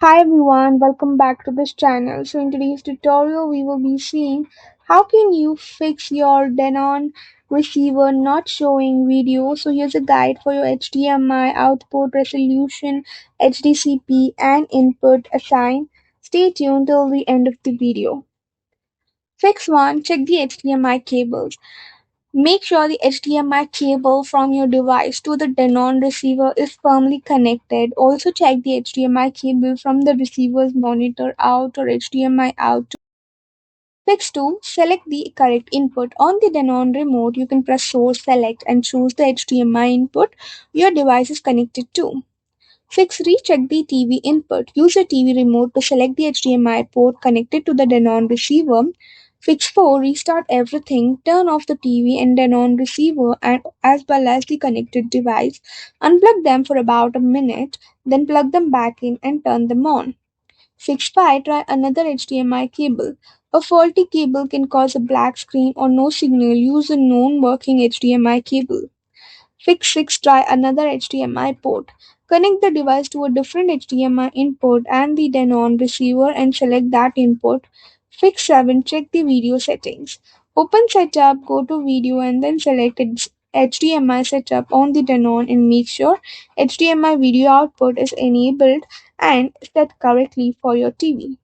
Hi everyone, welcome back to this channel. So in today's tutorial, we will be seeing how can you fix your Denon receiver not showing video. So here's a guide for your HDMI output resolution, HDCP and input assign. Stay tuned till the end of the video. Fix 1. Check the HDMI cables. Make sure the HDMI cable from your device to the Denon receiver is firmly connected. Also check the HDMI cable from the receiver's monitor out or HDMI out. Fix 2. Select the correct input. On the Denon remote, you can press source select and choose the HDMI input your device is connected to. Fix 3. Check the TV input. Use the TV remote to select the HDMI port connected to the Denon receiver. Fix 4. Restart everything. Turn off the TV and Denon receiver and as well as the connected device. Unplug them for about a minute, then plug them back in and turn them on. Fix 5. Try another HDMI cable. A faulty cable can cause a black screen or no signal. Use a known working HDMI cable. Fix 6. Try another HDMI port. Connect the device to a different HDMI input and the Denon receiver and select that input. Fix 7. Check the video settings. Open Setup, go to Video and then select HDMI setup on the Denon and make sure HDMI video output is enabled and set correctly for your TV.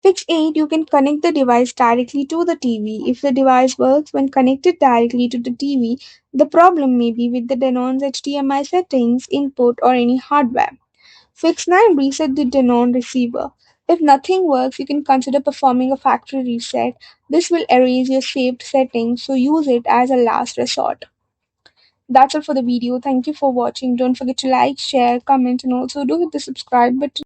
Fix 8. You can connect the device directly to the TV. If the device works when connected directly to the TV, the problem may be with the Denon's HDMI settings, input, or any hardware. Fix 9. Reset the Denon receiver. If nothing works, you can consider performing a factory reset. This will erase your saved settings, so use it as a last resort. That's all for the video. Thank you for watching. Don't forget to like, share, comment, and also do hit the subscribe button.